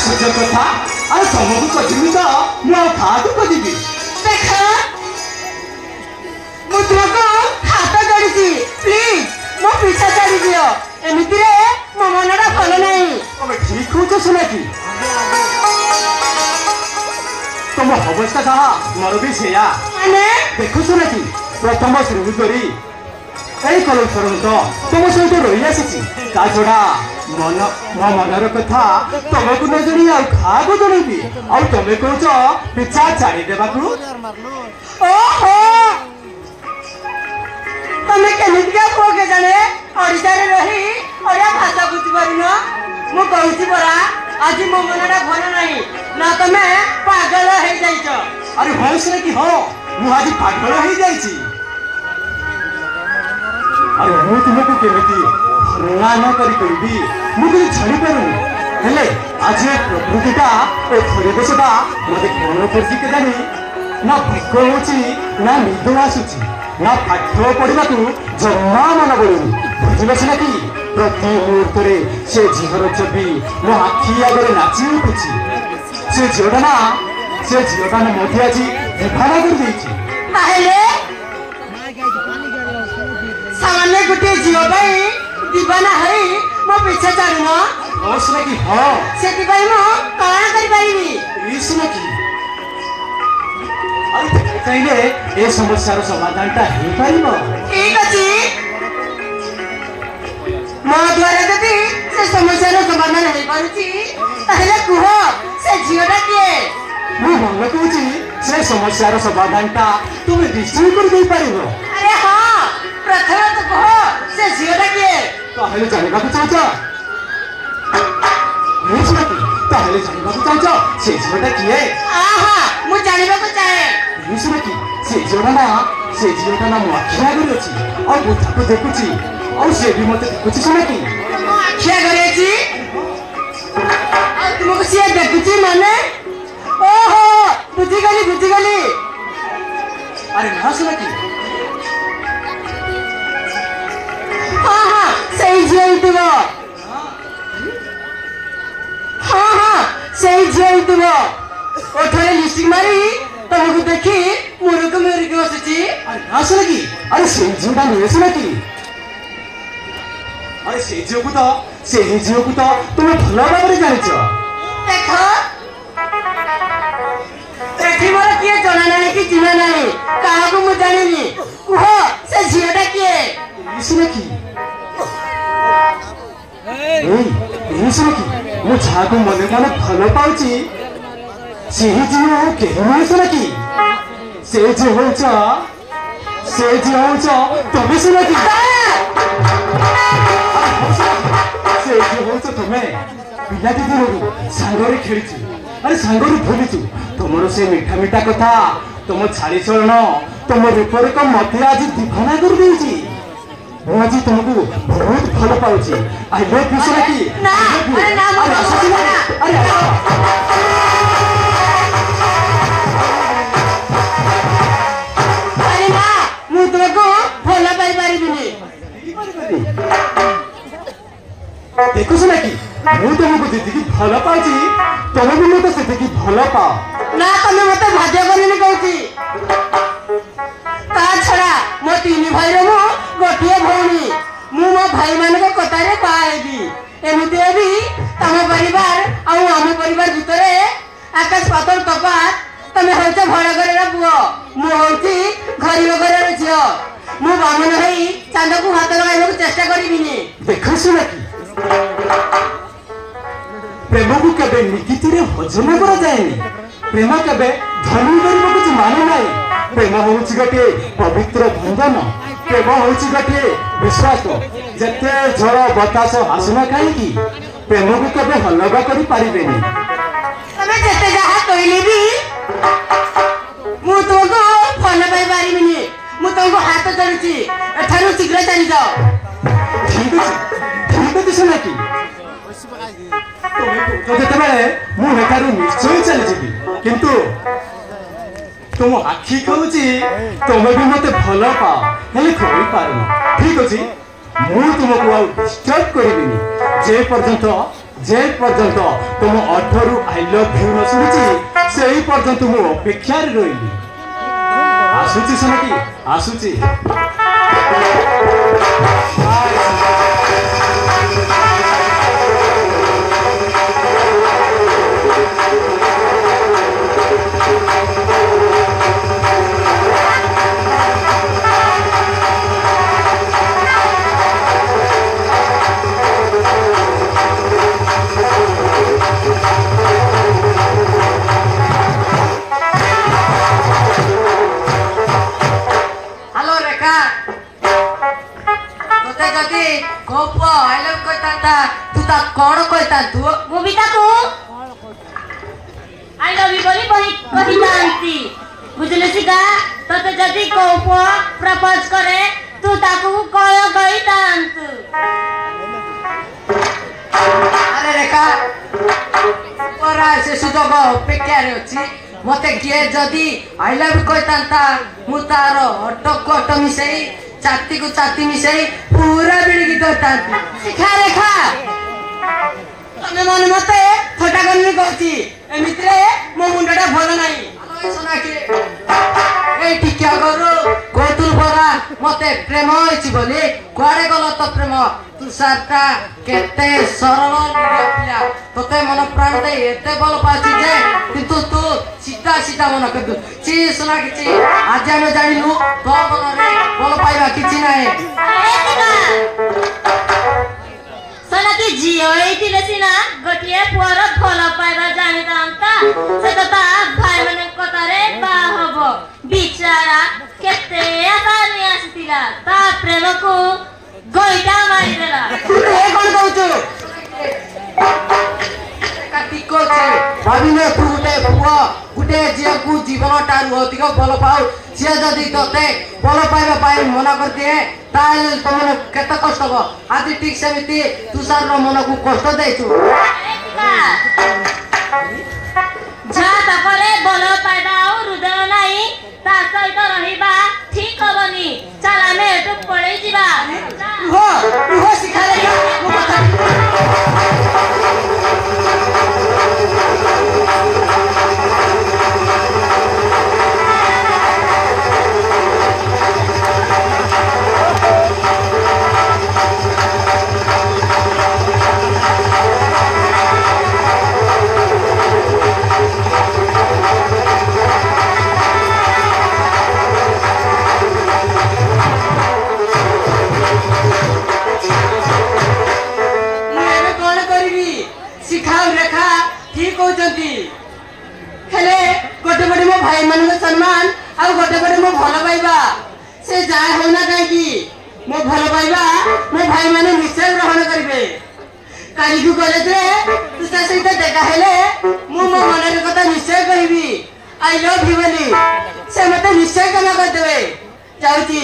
से कथा अरे तुमको कहिबी तो मु खादु कहिबी देखा मु तुमको हाथ जोड़ीसी प्लीज मो पीछा छाड़ी दियो एमिति रे मो मनटा भल नहीं तमे ठीक होछ सुनाकी तुम अवस्था कहा मोर भी सेया माने देखो सुनाकी प्रथम श्रेणी करी এই কলেজ পর্যন্ত তোমার সহিত রই আসিছি তা ছড়া মন মো মনর কথা তোমাকে ন জানি আর খাবো জনাইবি আর তুমি কହୁଛ পিছা ছাড়ি দেবাকু ओहो तमे केमितिका पुओ के जाने ओडिसा रे रही ओडिया भाषा बुझी पारिन मु कहूची परा आज मो मनटा भल नहीं ना तमे पागल हे जाइछ अरे होइस रे कि हो मु आज पागल हे जाइছি अरे मु तुमको केमिति ना न करी करिबी मु कुछ छाड़ी पारुनी हेले आज प्रकृतिटा ए परिवेशटा मते कोन करछि के जानी ना भोक होची ना निद आसुची ना पाठ्य पढ़ाकू जमा मन पड़ुनी बुझिल सिना कि प्रति मुहूर्त से झीवर छवि मो आखि आगे नाची उठुची से झीवटा ना से झीवटा ना मध्य आज विभाग कर देछि ताहेले सामान्य गुटे जीव भाई दीवाना हई मो पीछे छाड़ुन होस ना कि हां सेति भाई मो काण करि पारिबी इस ना कि अरे कहिले ए समस्यार समाधानटा हे पारिबो ठीक अछि मो द्वारा जदि से समस्यार समाधान हे पारुची ताहेले कुह से जीवटा किए मु भंग कहूची से समस्यार समाधानटा तुमे निश्चय कर दे पारिबो अरे हां प्रथम तो कह से जीवटा किए ताहेले जानिबाकू चाहछ मुसलती ताहेले जानिबाकू चाहछ से जीवटा किए आहा मु जानिबाकू चाहे मुसलती से जीवटा ना मो आखि आगे अछि और बुझाको देखुची और से भी मते देखुची सुनाकी मो आखि आगे अछि और तुमको से देखुची माने ओहो बुझी गली अरे ना सुनाकी हाँ सही जीव हाँ सही जीव ओठरे लिस्टिंग मारी तुमको देखी मुरुक बसुची अरे ना सुनाकी अरे से जीवटा नहीं सुनाकी अरे से जीव को तो तुम भल भाव जानिछ देखो एठी मोर किए जना नहीं कि चिना नहीं काहाको मु जानिनी कुह से झियोटा किए सुनाकी ए सुनाकी मु छाको मने मने भल पाउची से जीव के नहीं सुनाकी से जीव होछ तबे सुनाकी से जीव होछ तमे पिलाटी दिनरू सांगरे खेलिछु अरे सांगरे भूलिछु तुमरो से मीठा मीठा कथा तुम छाड़ी चलन तुम रूपर को मध्य आज दीवाना कर देछि मु आज तुमको बहुत भल पाउछि आई लव यू सुनाकी ना अरे ना अरे अरे ना मु तुमको भल पाई पारिबिनी देखो सुनाकी मु तुमको जेतिकी भल पाउछि तुम भी मते सेतिकी भल पाओ ना तमे मते भाज्य करनी कहूची ता छड़ा मो तीन भाई रो मो गोटिए भौणी मु मो भाई मान को कतारे पाएबी एमिते भी तम परिवार आ हम परिवार भितरे आकाश पातल तफात तमे होते भड़ घरर पुओ मु होती गरीब घरर झियो मु बामन हई चांद को हाथ लगाइबो चेष्टा करिबिनी देखो सुनाकी प्रेम को केबे निकितिरे हजम करा जाएनी प्रेम केबे धनी गरीब कुछ माने नाही प्रेम होउछि गटे पवित्र बंधन प्रेम होउछि गटे विश्वास जते झड़ बतास आसना काईकी प्रेम को केबे हलगा करी पारिबेनी तमे जते जहा कहली भी मु तुमको फल पाई पारिबिनी मु तुमको हाथ जोड़ुची एठारु शीघ्र चली जाओ ठीक है सुनाकी ଯେତେବେଳେ ମୁଁ ଏଠାରୁ ନିଶ୍ଚୟ ଚାଲିଯିବି କିନ୍ତୁ तुम आखि कहूची तुम भी मत भल पाओ हेले कहि पारुन ठीक अछि मु तुमको आ डिस्टर्ब करिबिनी जे पर्यंत जे पर्यंत तुम अठरु आई लव यू न शुणुची से पर्यंत मु अपेक्षा रही आसुची सोनकी आसुची कौन कहता तू मुबिता को आई लव यू बोली कही जानती बुझले सिका तते जदी कोप प्रपोज करे तू ताकू कय कही जानत अरे रेखा परा से सुजोग अपेक्षा रे अछि मते किए जदी आई लव यू कहता मु तार अटक अट मिसई चाती को चाती मिसई पूरा बिड़गी कहता सिखा रेखा तमे मन मते थोटा करनी कहती एमित्रे मो मुंडा भल नाही आलो सोना के ए टिक्या करू कोतुल बरा मते प्रेम होइछि बोली कुआडे गलो तो प्रेम तू सारटा केते सरल पिला तते मन प्राण दे एते बल पाछि जे किंतु तू सीधा सीधा मन कर दू ची सोना के ची आज हम जानिलु तो मन रे बल पाइबा किछि नाही सोना की जियो एतिले सिना गटिए पुअर फल पाइबा जानि दांता से कता भाई माने कतारे बा हबो बिचारा केते आसानी आसितिला ता प्रेम को गइटा मारि देला ए कोन कहू काटी को छे भाबिने फुटे बुआ गुटे जिया को जीवन टारु होतिक बल पाउ से जदी तते बल पाइबा पाइ मना करते ताल तमन केते कष्ट हो आदि ठीक समिति तुषार रो मन को कष्ट देछु जा तपरे बल पाइबा और हृदय नाही ता सहित रहिबा ठीक हबनी चल आमे एटु पळै जिबा हो सिखा ले मो कथा हेले गोटे गोटे मो भाई मान सम्मान आ गोटे गोटे मो भल पाइबा से जाय होना काई मो भल पाइबा मो भाई माने निश्चय ग्रहण करिवे काली को कॉलेज रे तुसा सहित देखा हेले मो मो मन रे कथा निश्चय कहिबी आई लव यू बोली से मते निश्चय कमा कर देबे जाउची